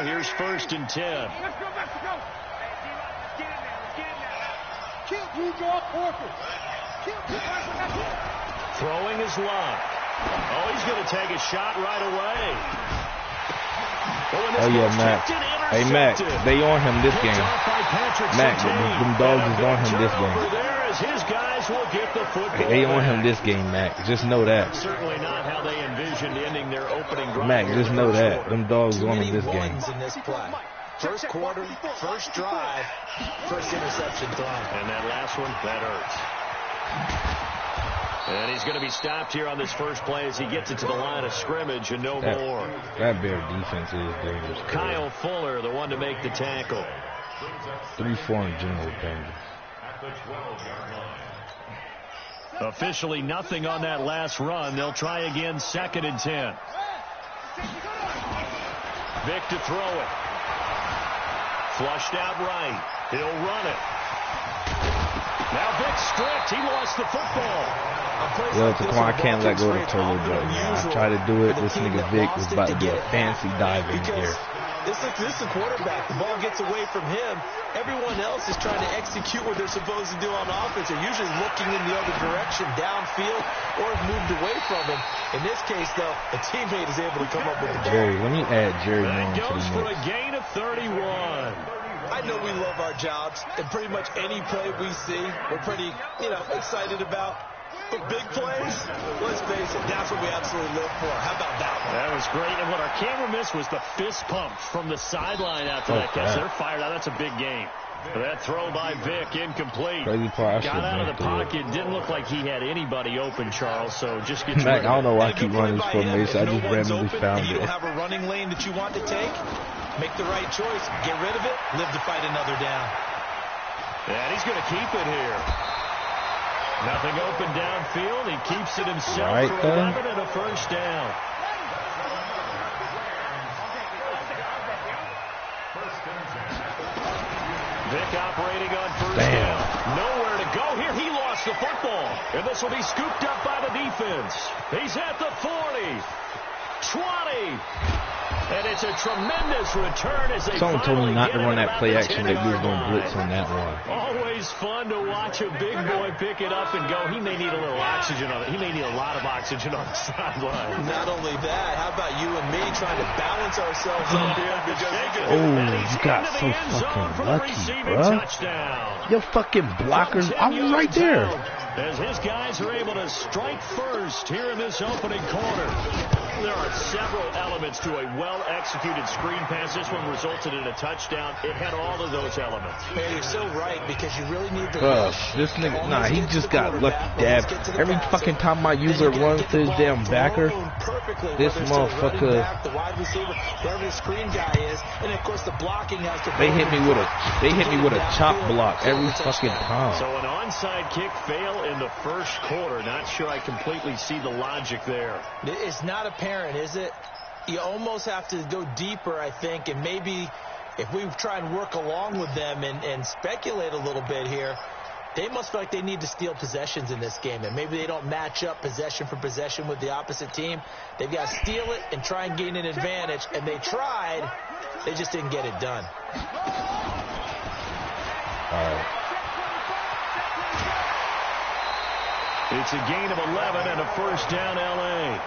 here's 1st and 10. Throwing his luck. Oh, he's going to take a shot right away. Oh, yeah, Mac. Hey, Mac, they on him this game. Mac, them dogs is on him this game. His guys will get the football. They on him this game, Mac. Just know that. Certainly not how they envisioned ending their opening drive. Mac, just know that. Them dogs on him this game. In this play. First quarter, first drive, first interception thrown. And that last one, that hurts. And he's going to be stopped here on this first play as he gets it to the line of scrimmage and no more. That Bear defense is dangerous. Kyle Fuller, the one to make the tackle. 3-4 in general danger. Officially nothing on that last run. They'll try again, 2nd and 10. Vic to throw it. Flushed out right. He'll run it. Now Vic stripped. He lost the football. Yo, Taquan, I can't let go of the turbo button. I tried to do it. This nigga Vic was about to do a fancy dive in here. This is the quarterback. The ball gets away from him. Everyone else is trying to execute what they're supposed to do on offense. They're usually looking in the other direction, downfield, or have moved away from him. In this case, though, a teammate is able to come up with the ball. Jerry, let me add Jerry Moore to goes the for mix. a gain of 31. I know we love our jobs, and pretty much any play we see, we're pretty, excited about. But big plays, let's face it, that's what we absolutely live for. How about that one? That was great. And what our camera missed was the fist pump from the sideline after that catch. They're fired out. That's a big game. That throw by Vic, incomplete. Got out of the pocket. Didn't look like he had anybody open, Charles, so just gets Mac, I don't know why I keep running this formation. I just randomly found it. You don't have a running lane that you want to take, make the right choice, get rid of it, live to fight another down. And he's going to keep it here. Nothing open downfield. He keeps it himself for 11 and a first down. Vic operating on first down. Nowhere to go here. He lost the football. And this will be scooped up by the defense. He's at the 40. 20. And it's a tremendous return as they Someone told me not to run that play action that we was going to blitz on that one. Always fun to watch a big boy pick it up and go. He may need a little oxygen on it. He may need a lot of oxygen on the sideline. Not only that, how about you and me trying to balance ourselves up here? You got so fucking lucky, bro. Your fucking blockers, I was right there. As his guys are able to strike first here in this opening quarter. There are several elements to a well-executed screen pass. This one resulted in a touchdown. It had all of those elements. Man, you're so right, because you really need to this nigga, he just got lucky dab. Every fucking time my user runs to his damn backer, this motherfucker, the wide receiver, wherever the screen guy is, and of course the blocking has to. They hit me with a chop block every fucking time. So an onside kick fail in the first quarter. Not sure I completely see the logic there. It's not apparent, is it? You almost have to go deeper, I think, and maybe if we try and work along with them and speculate a little bit here, they must feel like they need to steal possessions in this game, and maybe they don't match up possession for possession with the opposite team. They've got to steal it and try and gain an advantage, and they tried. They just didn't get it done. All right. It's a gain of 11 and a first down, L.A.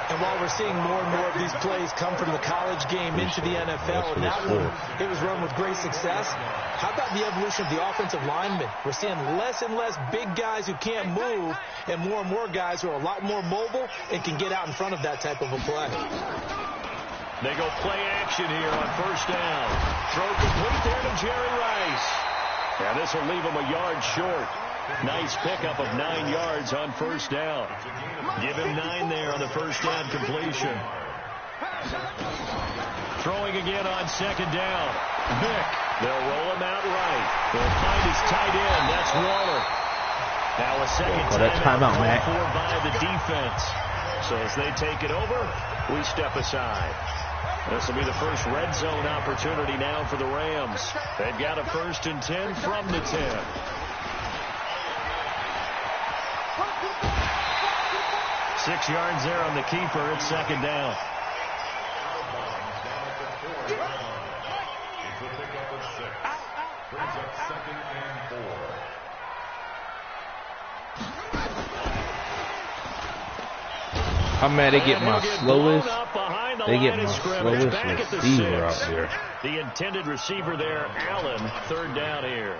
And while we're seeing more and more of these plays come from the college game into the NFL, and that one, it was run with great success. How about the evolution of the offensive linemen? We're seeing less and less big guys who can't move, and more guys who are a lot more mobile and can get out in front of that type of a play. They go play action here on first down. Throw complete there to Jerry Rice. And this will leave him a yard short. Nice pickup of 9 yards on first down. Give him 9 there on the first down completion. Throwing again on second down. Vic. They'll roll him out right. They'll find his tight end. That's Waller. Now a second timeout called for by the defense. So as they take it over, we step aside. This will be the first red zone opportunity now for the Rams. They've got a 1st and 10 from the 10. Six yards there on the keeper. It's second down. I'm mad they get my slowest. They get my slowest receiver out there. The intended receiver there, Allen, third down here.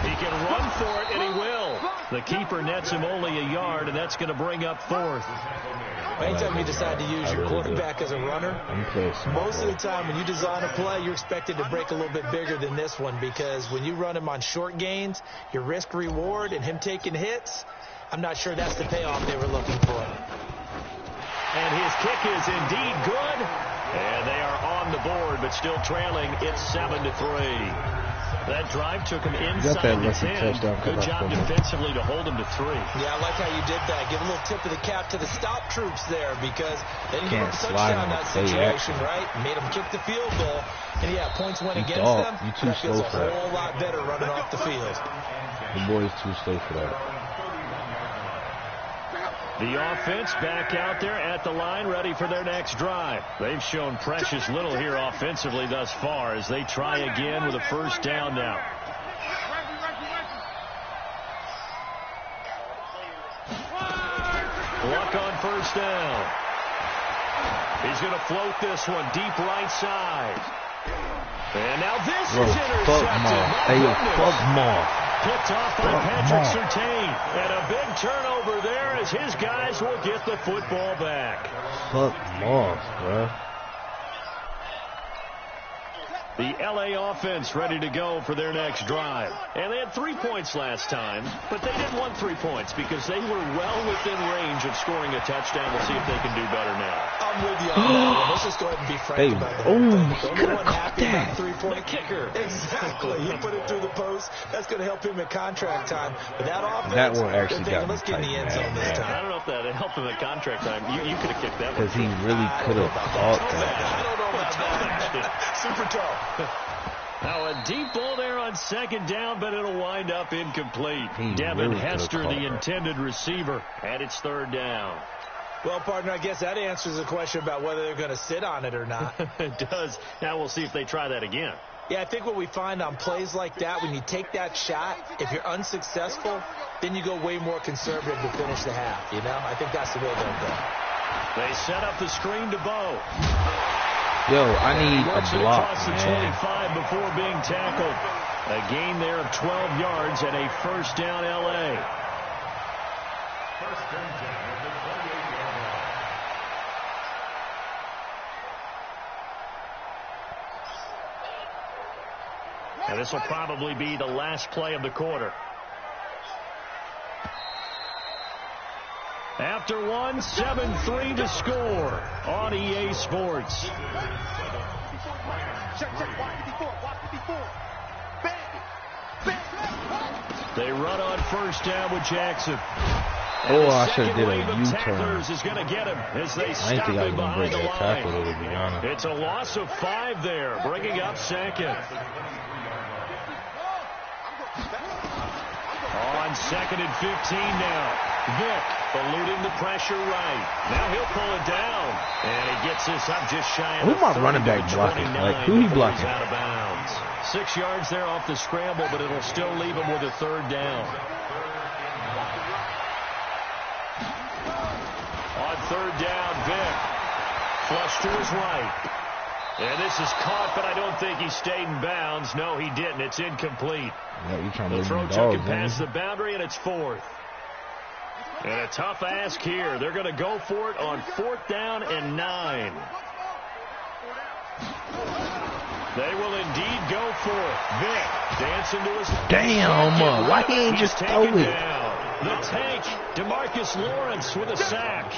He can run for it, and he will. The keeper nets him only a yard, and that's going to bring up fourth. Anytime you decide to use your quarterback as a runner, most of the time when you design a play, you're expected to break a little bit bigger than this one, because when you run him on short gains, your risk-reward and him taking hits, I'm not sure that's the payoff they were looking for. And his kick is indeed good. And they are on the board, but still trailing. It's 7-3. That drive took him inside the 10. Good job defensively to hold him to 3. Yeah, I like how you did that. Give a little tip of the cap to the stop troops there, because they didn't give him a touchdown in that situation, right? Made him kick the field goal. And yeah, points went against them. That feels a whole lot better running off the field. The boy's too slow for that. The offense back out there at the line, ready for their next drive. They've shown precious little here offensively thus far as they try again with a first down now. Luck on first down. He's going to float this one deep right side. And now this is intercepted. Fuck Moss. Picked off by Patrick Surtain. And a big turnover there as his guys will get the football back. Fuck Moss, bro. The L.A. offense ready to go for their next drive. And they had 3 points last time, but they didn't want 3 points because they were well within range of scoring a touchdown. We'll see if they can do better now. I'm with you on that one. Let's just go ahead and be frank about that. He could have caught that. The kicker. Exactly. He put it through the post. That's going to help him at contract time. But that offense, that one actually got let's get in the end zone this time. I don't know if that helped him at contract time. You could have kicked that one. Because he really could have caught that. I don't know about that. Super tough. Now a deep ball there on second down, but it'll wind up incomplete. Devin Hester, the intended receiver, and it's third down. Well, partner, I guess that answers the question about whether they're going to sit on it or not. It does. Now we'll see if they try that again. Yeah, I think what we find on plays like that, when you take that shot, if you're unsuccessful, then you go way more conservative to finish the half, you know? I think that's the way they'll go. They set up the screen to Bo. Yo, I need a block, across the 25 before being tackled. A gain there of 12 yards and a first down L.A. And this will probably be the last play of the quarter. After one, 7-3 to score on EA Sports. They run on first down with Jackson. Oh, I should have did a U-turn. Is going to get him as they I stop didn't think I him was going to break behind the that tackle, though, to be honest. It's a loss of 5 there, bringing up second. On second and 15 now. Vick eluding the pressure right. Now he'll pull it down. And he gets this up just shy of who my running back blocking? Like, who he blocking? Out of bounds. 6 yards there off the scramble, but it'll still leave him with a third down. On third down, Vick. Flush to his right. And this is caught, but I don't think he stayed in bounds. No, he didn't. It's incomplete. Yeah, the throw took him past the boundary, and it's fourth. And a tough ask here. They're going to go for it on 4th down and 9. They will indeed go for it. Vick dancing to his... Damn, why he ain't just throw it? The tank, DeMarcus Lawrence with a sack.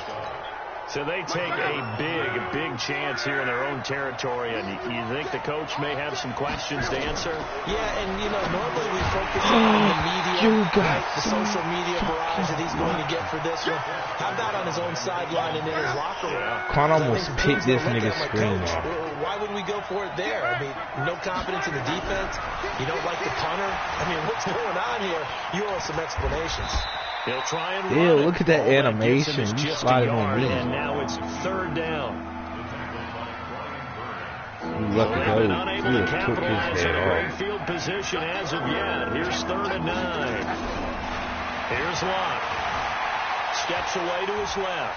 So they take a big chance here in their own territory. And you think the coach may have some questions to answer? Yeah, and, you know, normally we focus on the media, the social media barrage that he's going to get for this one. How about on his own sideline and in his locker room? Quan almost picked this nigga's screen off. Why would we go for it there? I mean, no confidence in the defense. You don't like the punter. I mean, what's going on here? You owe some explanations. He'll try and Ew, run look at that animation. That You sliding on me. And now it's 3rd down. You lucky though. Unable You to took his capitalize head on a great off. field position as of yet. Here's 3rd and 9. Here's Locke. Steps away to his left.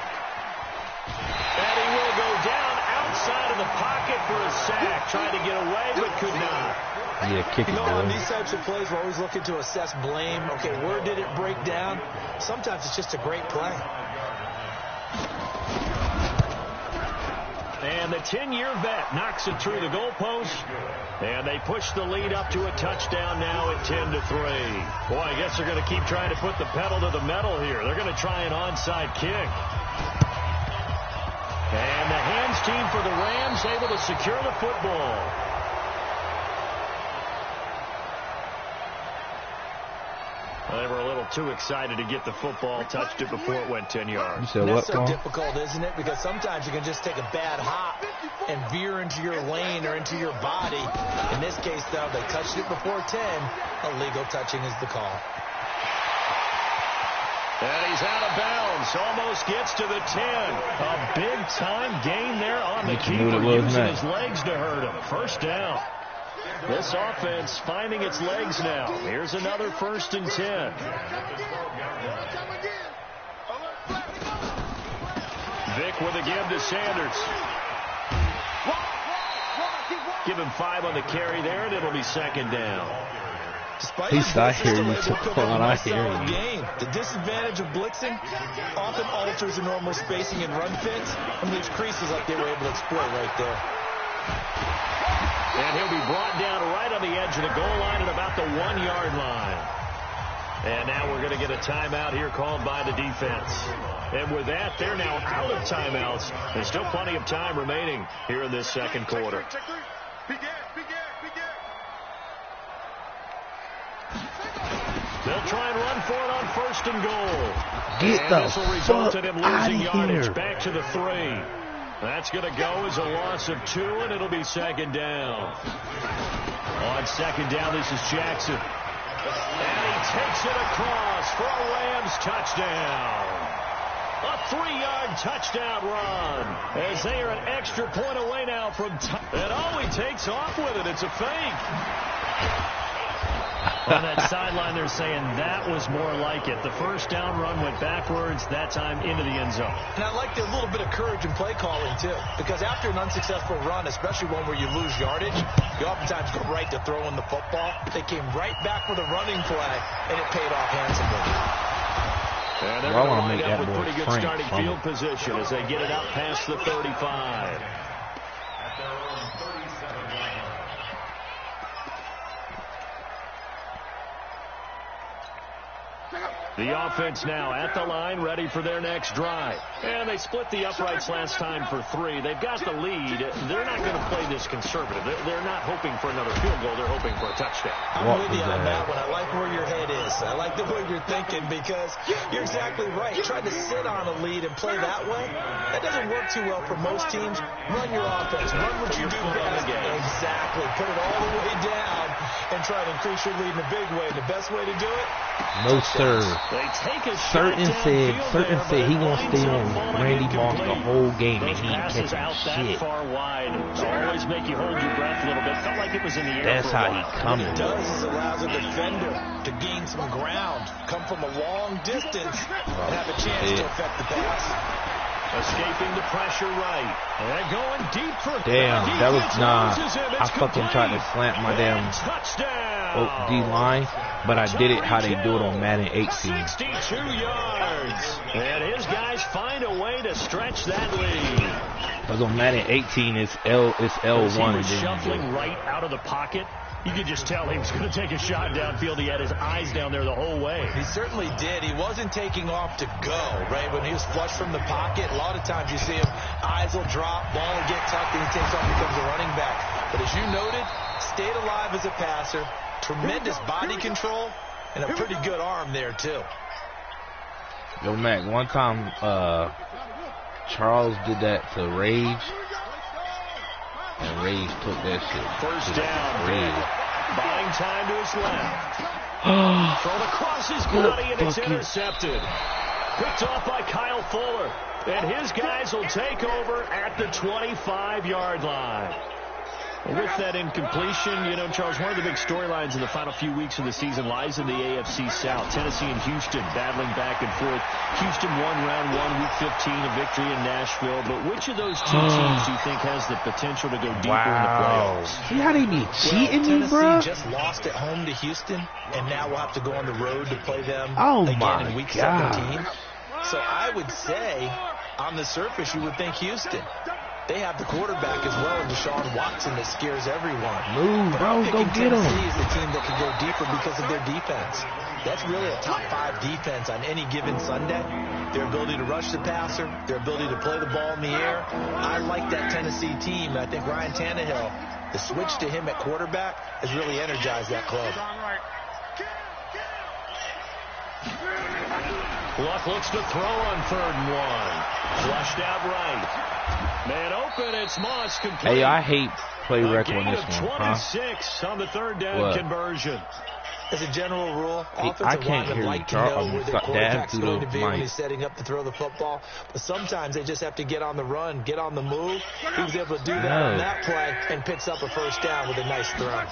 And he will go down outside of the pocket for a sack. Tried to get away, but could not. Yeah, kick it, on these types of plays, we're always looking to assess blame. Okay, where did it break down? Sometimes it's just a great play. And the 10-year vet knocks it through the goalpost. And they push the lead up to a touchdown now at 10-3. Boy, I guess they're going to keep trying to put the pedal to the metal here. They're going to try an onside kick. And the hands team for the Rams able to secure the football. They were a little too excited to get the football, touched it before it went 10 yards. You said That's what, so difficult, isn't it? Because sometimes you can just take a bad hop and veer into your lane or into your body. In this case, though, they touched it before 10. Illegal touching is the call. And he's out of bounds. Almost gets to the 10. A big-time gain there on the keeper, using his legs to hurt him. 1st down. This offense finding its legs now. Here's another 1st and 10. Vic with a give to Sanders. Give him 5 on the carry there, and it'll be 2nd down. Despite I hear you. I hear you. The disadvantage of blitzing often alters the normal spacing and run fits and leaves creases like they were able to exploit right there. And he'll be brought down right on the edge of the goal line at about the 1-yard line. And now we're going to get a timeout here called by the defense. And with that, they're now out of timeouts. There's still plenty of time remaining here in this 2nd quarter. They'll try and run for it on 1st and goal. Get the this will result in him losing yardage here. back to the 3. That's going to go as a loss of 2, and it'll be 2nd down. On 2nd down, this is Jackson. And he takes it across for a Rams touchdown. A 3-yard touchdown run. As they are an extra point away now from and oh, he takes off with it. It's a fake. On that sideline, they're saying that was more like it. The 1st down run went backwards, that time into the end zone. And I like the little bit of courage in play calling, too. Because after an unsuccessful run, especially one where you lose yardage, you oftentimes go right to throwing the football. They came right back with a running play, and it paid off handsomely. And they're going to line up with pretty good starting field position as they get it out past the 35. The offense now at the line, ready for their next drive. And they split the uprights last time for 3. They've got the lead. They're not going to play this conservative. They're not hoping for another field goal. They're hoping for a touchdown. I'm with you on that one. I like where your head is. I like the way you're thinking because you're exactly right. Trying to sit on a lead and play that way, that doesn't work too well for most teams. Run your offense. Run what you do best. Exactly. Put it all the way down and try to increase your lead in a big way. The best way to do it? No, sir. They take a Certain said he gonna stay on Randy Moss the whole game and he ain't catching shit. Far wide. Always make you hold your breath a little bit. Felt like it was in the air. That's how he coming. What it does is allows a defender to gain some ground, come from a long distance, and have a chance to affect the pass. Escaping the pressure right. And going deep for damn, that was I fucking tried to slant my damn D-line, but I did it how they do it on Madden 18. 62 yards. And his guys find a way to stretch that lead. Because on Madden 18, it's L1. He was shuffling right out of the pocket. You could just tell he was going to take a shot downfield. He had his eyes down there the whole way. He certainly did. He wasn't taking off to go, right? When he was flushed from the pocket, a lot of times you see him, eyes will drop, ball will get tucked, and he takes off, becomes a running back. But as you noted, stayed alive as a passer, tremendous body control, and a pretty good arm there, too. Yo, Mac, one time Charles did that to Rage. And Rage took that shit. First down. Buying time to his left. Throw the cross his body, and it's intercepted. Picked off by Kyle Fuller. And his guys will take over at the 25-yard line. With that incompletion, you know, Charles, one of the big storylines in the final few weeks of the season lies in the AFC South. Tennessee and Houston battling back and forth. Houston won round 1, week 15, a victory in Nashville. But which of those two teams do you think has the potential to go deeper in the playoffs? See how they be cheating me, bro? Tennessee just lost at home to Houston, and now we'll have to go on the road to play them again in week 17. So I would say, on the surface, you would think Houston. They have the quarterback as well as Deshaun Watson that scares everyone. Move, bro, go get him. Tennessee is the team that can go deeper because of their defense. That's really a top 5 defense on any given Sunday. Their ability to rush the passer, their ability to play the ball in the air. I like that Tennessee team. I think Ryan Tannehill, the switch to him at quarterback has really energized that club. Luck looks to throw on 3rd and 1. Flushed out right. Man open, it's Moss complete. Hey, I hate play rec on this one. 26 on the 3rd down conversion. As a general rule, I can't hear you, Charles. where their quarterback's going to be when he's setting up to throw the football. But sometimes they just have to get on the run, get on the move. He was able to do that on that play and picks up a 1st down with a nice throw.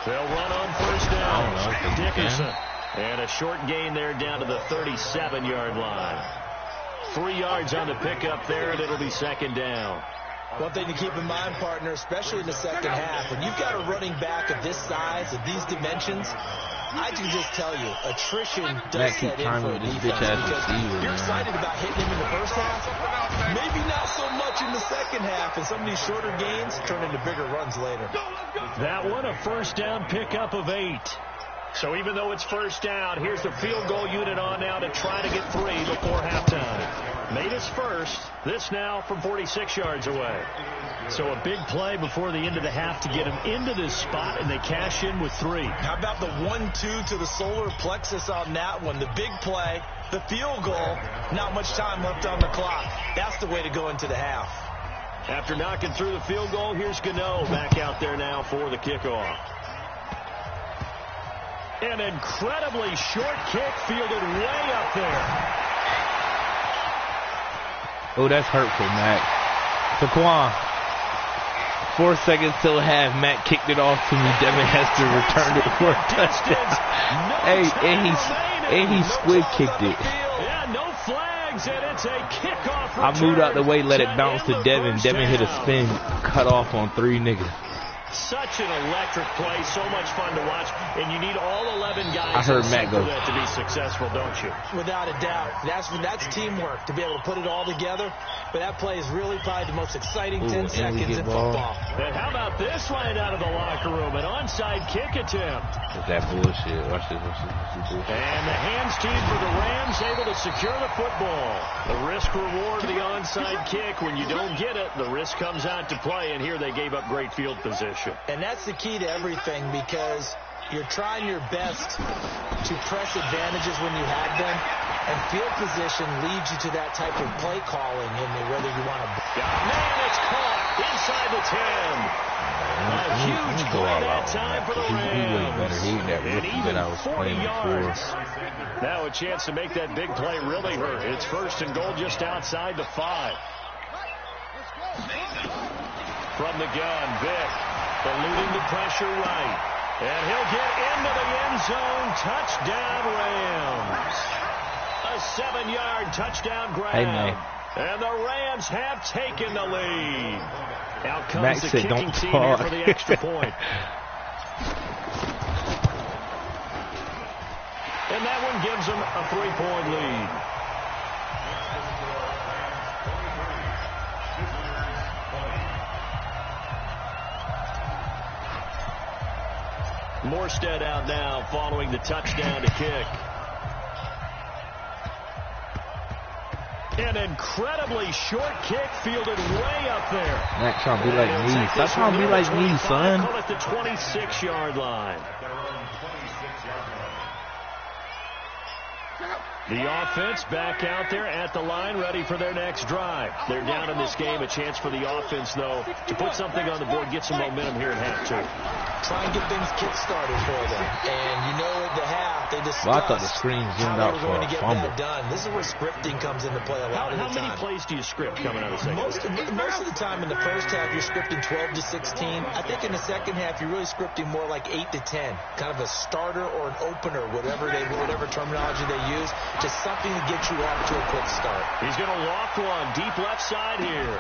They'll run on 1st down. Dickerson. And a short gain there down to the 37-yard line. 3 yards on the pickup there, and it'll be 2nd down. One thing to keep in mind, partner, especially in the second half, when you've got a running back of this size, of these dimensions, I can just tell you, attrition does set in for a defense because you're excited about hitting him in the first half, maybe not so much in the second half, and some of these shorter gains turn into bigger runs later. That one, a 1st down pickup of 8. So even though it's 1st down, here's the field goal unit on now to try to get 3 before halftime. Made his first. This now from 46 yards away. So a big play before the end of the half to get him into this spot, and they cash in with 3. How about the 1-2 to the solar plexus on that one? The big play, the field goal, not much time left on the clock. That's the way to go into the half. After knocking through the field goal, here's Gano back out there now for the kickoff. An incredibly short kick fielded way up there. Oh, that's hurtful, Mac. Saquon. 4 seconds till half. Matt kicked it off to me. Devin Hester returned it for a touchdown. And he squid kicked it. Yeah, no flags, and it's a kickoff return. I moved out the way, let it bounce to Devin. Devin hit a spin, cut off on 3 niggas. Such an electric play, so much fun to watch, and you need all 11 guys I heard Matt go for that to be successful, don't you? Without a doubt. That's teamwork to be able to put it all together, but that play is really probably the most exciting 10 seconds in football. And how about this line out of the locker room, an onside kick attempt. Is that bullshit? Watch this bullshit. And the hands team for the Rams able to secure the football. The risk reward of the onside kick. When you don't get it, the risk comes out to play, and here they gave up great field position. And that's the key to everything, because you're trying your best to press advantages when you have them, and field position leads you to that type of play calling in whether you want to. Man, it's caught inside the 10. A huge play that time for the Rams. And even 40 yards. Now a chance to make that big play really hurt. It's 1st and goal just outside the 5. From the gun, Vick. Eluding the pressure right. And he'll get into the end zone. Touchdown, Rams. A 7-yard touchdown grab. Hey, man. And the Rams have taken the lead. Out comes Max the said, kicking don't team talk. here for the extra point. And that one gives them a 3-point lead. Morstead out now following the touchdown to kick. An incredibly short kick fielded way up there. Matt trying to be like me. Stop trying to be like me, son. Call it the 26-yard line. The offense back out there at the line, ready for their next drive. They're down in this game. A chance for the offense, though, to put something on the board, get some momentum here at half, too. Try and get things kick-started for them. And you know at the half, they discussed I thought the screen zoomed out for a fumble. That done. This is where scripting comes into play a lot of the time. How many plays do you script coming out of the second half? Most of the time in the first half, you're scripting 12 to 16. I think in the second half, you're really scripting more like 8 to 10. Kind of a starter or an opener, whatever terminology they use. Just something to get you off to a quick start. He's going to loft one deep left side here.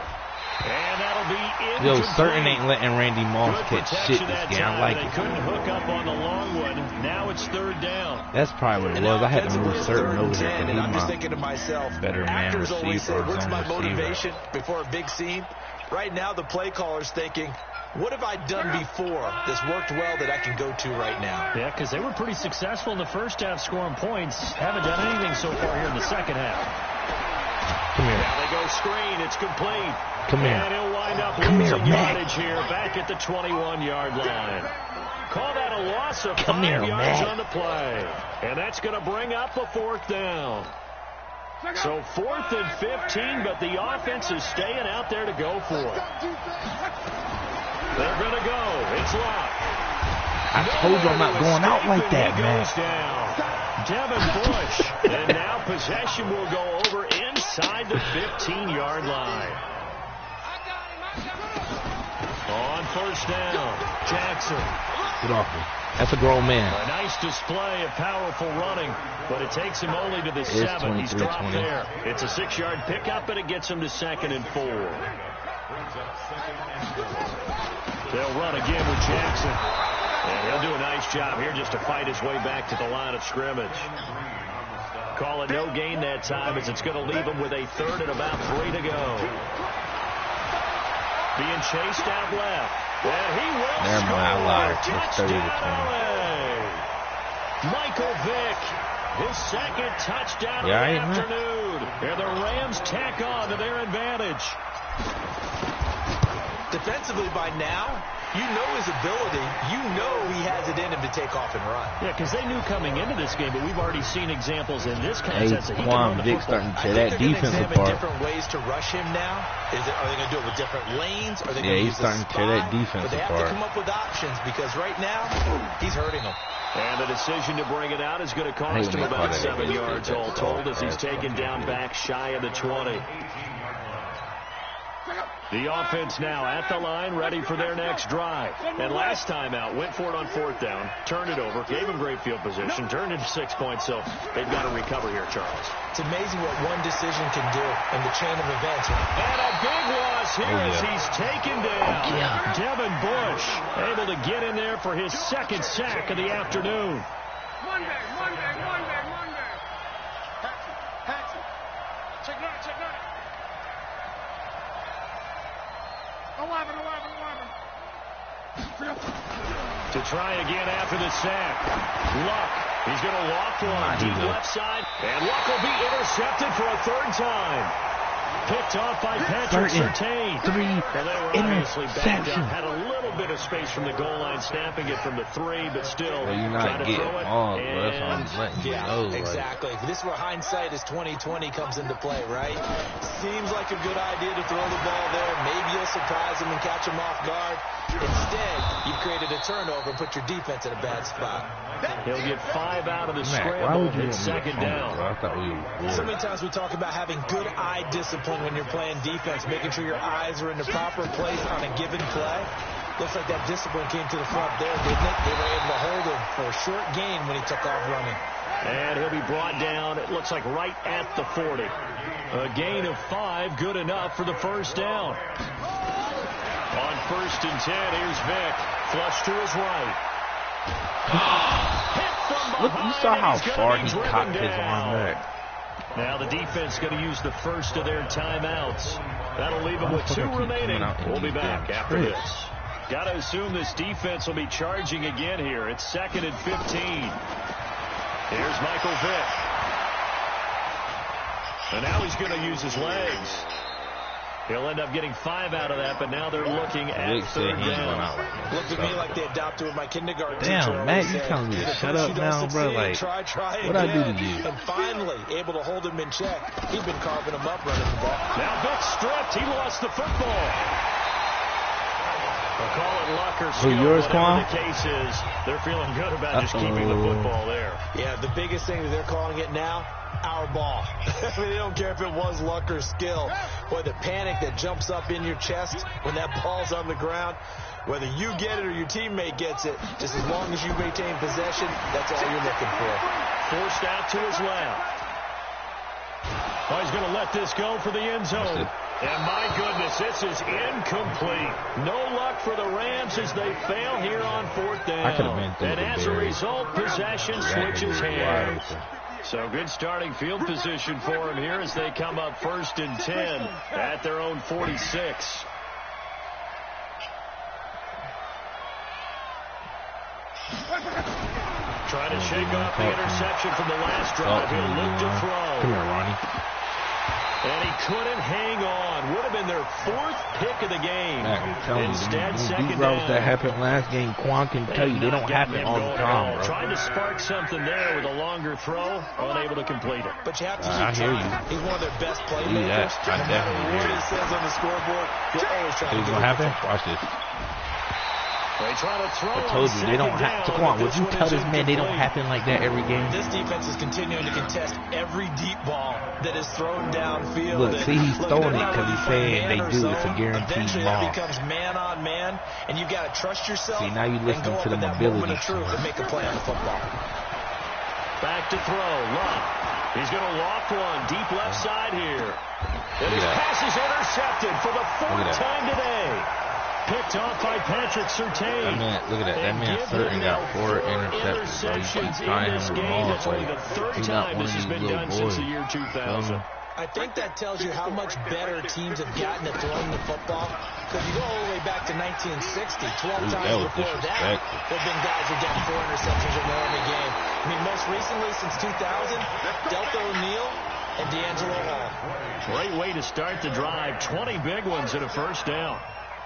And that'll be incomplete. Yo, certain ain't letting Randy Moss catch shit this game. I like it. They couldn't hook up on the long one. Now it's third down. That's probably what it was. I had to move certain over here. And I'm just thinking to myself, better man actors always say, what's my motivation receiver before a big scene? Right now, the play caller's thinking, what have I done before that's worked well that I can go to right now? Yeah, because they were pretty successful in the first half scoring points. Haven't done anything so far here in the second half. Come here. Now they go screen. It's complete. Come here. And he'll wind up losing yardage here back at the 21-yard line. Call that a loss of 5 yards on the play. And that's going to bring up a fourth down. So 4th and 15, but the offense is staying out there to go for it. They're going to go. It's locked. I told you I'm not going out like that, man. Devin Bush. And now possession will go over inside the 15-yard line. On first down, Jackson. Get off me. That's a grown man. A nice display of powerful running, but it takes him only to the 7. He's dropped there. It's a 6-yard pickup, and it gets him to 2nd and 4. They'll run again with Jackson. And he'll do a nice job here just to fight his way back to the line of scrimmage. Call it no gain that time, as it's going to leave him with a 3rd and about 3 to go. Being chased out left. And he will score. I lied. Touchdown LA. Michael Vick, his 2nd touchdown of the afternoon. And the Rams tack on to their advantage. Defensively by now, you know his ability. You know he has it in him to take off and run. Yeah, because they knew coming into this game, but we've already seen examples in this contest. Hey, Quan Vick starting to tear that defense apart. Examine different ways to rush him now. Are they going to do it with different lanes? Are they going to use he's starting to tear that defense apart? But they have to come up with options, because right now, he's hurting them. And the decision to bring it out is going to cost him about 7 yards all told, as he's taken down back shy of the 20. The offense now at the line, ready for their next drive. And last time out, went for it on 4th down, turned it over, gave him great field position, turned into 6 points, so they've got to recover here, Charles. It's amazing what one decision can do in the chain of events. And a big loss here as he's taken down. Devin Bush able to get in there for his 2nd sack of the afternoon. Monday. Check it out. 11. To try again after the sack. Luck. He's going to loft one deep left side. And Luck will be intercepted for a 3rd time. Picked off by Patrick Surtain. 3 interceptions. Had a little bit of space from the goal line, snapping it from the 3, but still you're not getting all, bro. That's what I'm letting you know. Exactly. This is where hindsight is 20/20 comes into play, right? Seems like a good idea to throw the ball there. Maybe you'll surprise him and catch him off guard. Instead, you've created a turnover and put your defense in a bad spot. He'll get 5 out of the scramble. It's 2nd down. I thought we were so many times we talk about having good eye discipline when you're playing defense, making sure your eyes are in the proper place on a given play. Looks like that discipline came to the front there, didn't it? They were able to hold him for a short gain when he took off running. And he'll be brought down, it looks like right at the 40. A gain of 5, good enough for the 1st down. On 1st and 10, here's Vick. Flush to his right. Look, you saw how far he cocked his arm there. Now the defense going to use the first of their timeouts. That'll leave them with 2 remaining. We'll be back after this. Got to assume this defense will be charging again here. It's 2nd and 15. Here's Michael Vick. And now he's going to use his legs. He'll end up getting 5 out of that, but now they're looking at third down. Looked at me like they adopted with my kindergarten teacher. Damn, Matt, you telling me to shut up now, bro? Like, what I do to you? And finally, able to hold him in check. He'd been carving him up running the ball. Now Vic stripped. He lost the football. They'll call it luck or skill. Yours, whatever the case is, they're feeling good about just keeping the football there. Yeah, the biggest thing that they're calling it now, our ball. I mean, they don't care if it was luck or skill. Boy, the panic that jumps up in your chest when that ball's on the ground, whether you get it or your teammate gets it, just as long as you maintain possession, that's all you're looking for. Forced out to his left. Oh, he's going to let this go for the end zone. And my goodness, this is incomplete. No luck for the Rams as they fail here on 4th down. And as a result, possession switches hands. So good starting field position for them here as they come up 1st and 10 at their own 46. Trying to shake off the interception from the last drive. He'll look to throw. Come here, Ronnie. And he couldn't hang on. Would have been their 4th pick of the game. Instead, second down. That happened last game, Quan can tell you, they don't happen all the time, bro. Trying to spark something there with a longer throw, unable to complete it. But you have to I hear you. He's one of their best playmakers. I definitely what he says on the scoreboard, he'll always try to do what happen? Watch this. They try to throw. I told you, they don't have to. Come on, would you tell this man they don't happen like that every game? This defense is continuing to contest every deep ball that is thrown downfield. Look, see, he's throwing it because he's saying they do. It's a guaranteed ball. It becomes man on man, and you got to trust yourself. See, now you listen to the mobility. And make a play on the football. Back to throw. Love. He's going to loft one deep left side here. And his pass is intercepted for the 4th time today. Picked off by Patrick Surtain. Look at that. That man Surtain got 4 interceptions. He's trying him with ball. That's only the 3rd time this has been done since the year 2000. I think that tells you how much better teams have gotten at throwing the football. Because you go all the way back to 1960, 12 times before that, there have been guys who've gotten 4 interceptions or more in a game. I mean, most recently, since 2000, Delta O'Neal and D'Angelo Hall. Great way to start the drive. 20 big ones at a 1st down.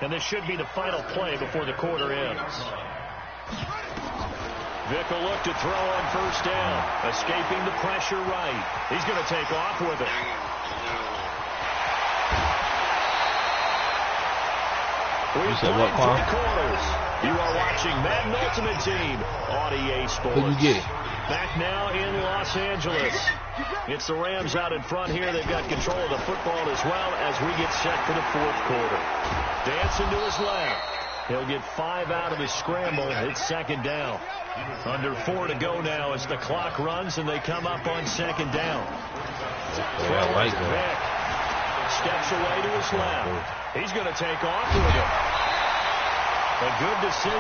And this should be the final play before the quarter ends. Vic will look to throw on 1st down. Escaping the pressure right. He's going to take off with it. We said what, 3 quarters. You are watching Madden Ultimate Team on EA Sports. Who you get? Back now in Los Angeles. It's the Rams out in front here. They've got control of the football as well as we get set for the 4th quarter. Dancing to his left. He'll get 5 out of his scramble. It's 2nd down. Under 4 to go now as the clock runs and they come up on 2nd down. Vic steps away to his left. He's going to take off with it. A good decision.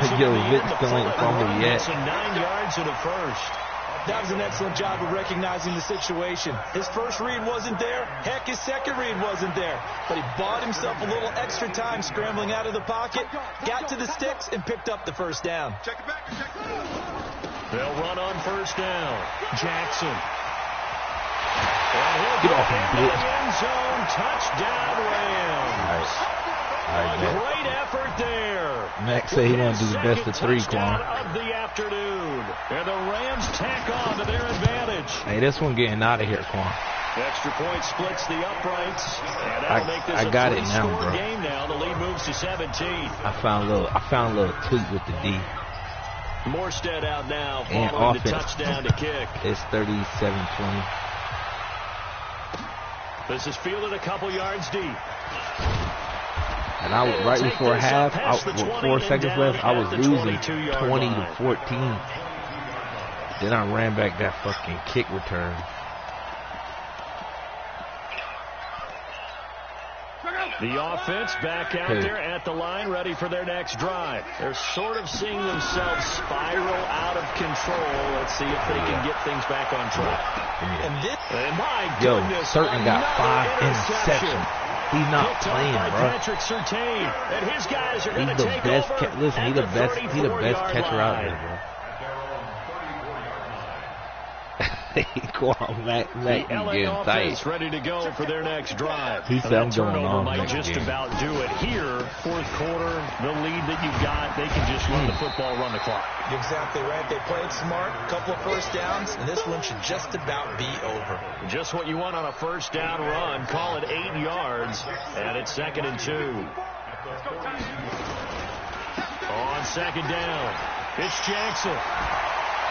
Vic still ain't fumbled yet. Some 9 yards and a 1st. That was an excellent job of recognizing the situation. His first read wasn't there. Heck, his second read wasn't there. But he bought himself a little extra time scrambling out of the pocket, got to the sticks, and picked up the 1st down. They'll run on 1st down. Jackson. And he'll get off him, the end zone. Touchdown, Rams. Great effort there. Max said he want to do the best of 3, Quan. Of the afternoon. And the Rams tack on to their advantage. Hey, this one getting out of here, Quan. Extra point splits the uprights. And that'll make this I got it now, bro. Game now. The lead moves to 17. I found a little tweak with the D. Morstead out now following the touchdown to kick. It's 37-20. This is fielded a couple yards deep. And I was right before half, with 4 seconds left, I was losing 20-14. Then I ran back that fucking kick return. The offense back out there at the line, ready for their next drive. They're sort of seeing themselves spiral out of control. Let's see if they can get things back on track. And my goodness, Surtain got 5 interceptions. He's not playing, bro. Patrick Surtain, and his guys are going to take best over. Listen, he's the best catcher out there, bro. Go on, Mac The LA getting offense tight. ready to go for their next drive. He said, I'm going turnover on might next just game. about do it here. Fourth quarter, the lead that you've got, they can just run the football, run the clock. You're exactly right. They played smart, a couple of first downs, and this one should just about be over. Just what you want on a first down run. Call it 8 yards, and it's 2nd and 2. On 2nd down, it's Jackson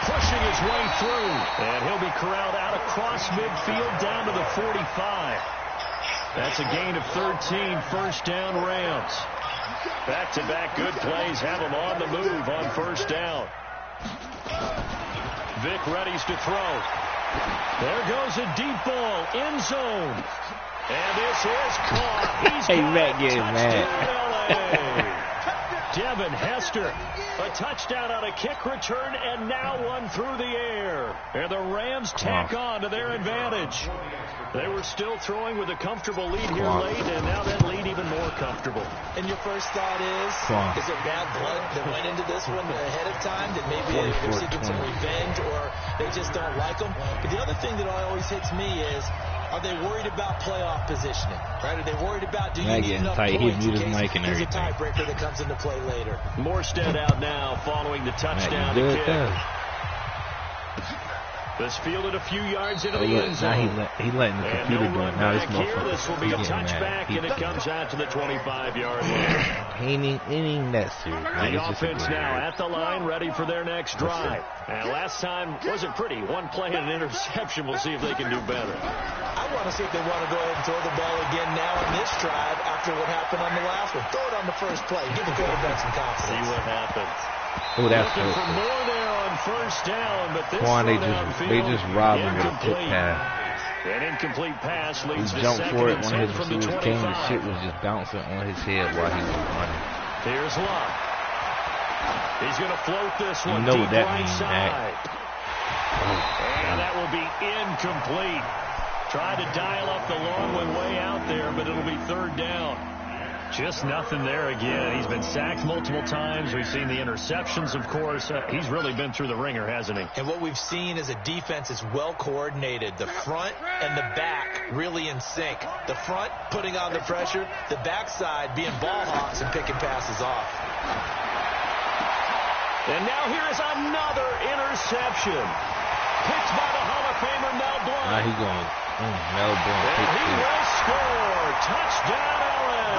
pushing his way through, and he'll be corralled out across midfield down to the 45. That's a gain of 13, first down Rams. Back-to-back good plays have them on the move on first down. Vic readies to throw. There goes a deep ball, end zone. And this is caught. He's got a touchdown, LA. Devin Hester, a touchdown on a kick return, and now one through the air. And the Rams tack on to their advantage. They were still throwing with a comfortable lead here late, and now that lead even more comfortable. And your first thought is there bad blood that went into this one ahead of time, that maybe they're seeking some revenge, or they just don't like them? But the other thing that always hits me is, are they worried about playoff positioning? Right? Are they worried about, do you need enough points in case there's a tiebreaker that comes into play later? Morstead out now following the touchdown to kick. This fielded a few yards into the end zone. Now he letting the computer do it. Now this motherfucker. This will be a touchback, and it comes out to the 25-yard line. He ain't that serious. The offense now at the line, ready for their next drive. And last time wasn't pretty. One play and an interception. We'll see if they can do better. I want to see if they want to go ahead and throw the ball again now on this drive after what happened on the last one. Throw it on the first play. Give the quarterback some confidence. See what happens. Oh, that's looking for more there on first down, but this they just robbed him with a quick pass. An incomplete pass leads he to jumped for it when his from the receivers 25. came. The shit was just bouncing on his head while he was running. Here's Luck. He's going to float this one you know deep what that right means, side. And that will be incomplete. Try to dial up the long one way out there, but it'll be third down. Just nothing there again. He's been sacked multiple times. We've seen the interceptions, of course. He's really been through the ringer, hasn't he? And what we've seen is a defense that's well coordinated. The front and the back really in sync. The front putting on the pressure. The backside being ball hawks and picking passes off. And now here is another interception. Picked by the Hall of Famer Mel Blount. Now he's going Mel Blount. And he will score. Touchdown, LA.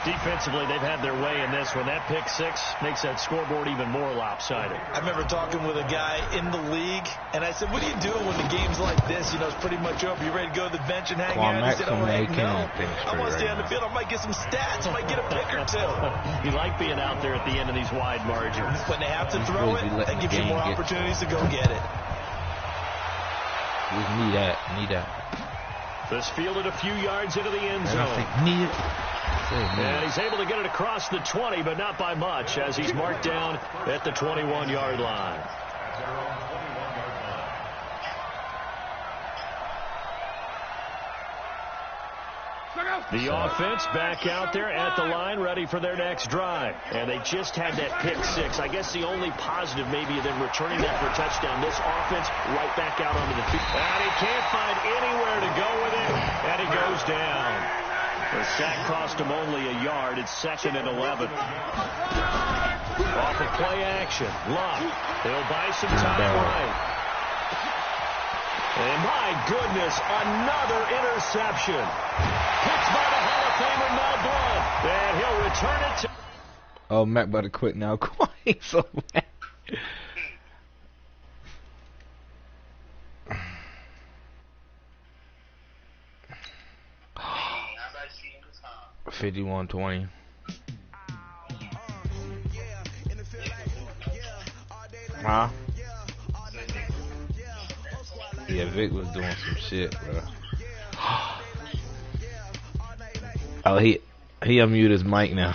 Defensively, they've had their way in this one. That pick six makes that scoreboard even more lopsided. I remember talking with a guy in the league, and I said, what are you doing when the game's like this? You know, it's pretty much over. You ready to go to the bench and hang out? He said, oh, heck no. I want to stay on the field. I might get some stats. I might get a pick or two. You like being out there at the end of these wide margins. When they have to throw it, that gives you more opportunities to go get it. We need that. This fielded a few yards into the end zone. And he's able to get it across the 20, but not by much, as he's marked down at the 21-yard line. The offense back out there at the line, ready for their next drive. And they just had that pick six. I guess the only positive maybe than returning that for a touchdown. This offense right back out onto the field. And he can't find anywhere to go with it. And he goes down. The sack cost him only a yard. It's 2nd and 11. Off of play action. Luck. He'll buy some time right. And my goodness, another interception. Picked by the Hall of Famer Mel Blount. And he'll return it to... Oh, Mac better quit now. He's so mad. 51-20. Huh? Yeah, Vic was doing some shit, bro. Oh, he unmuted his mic now.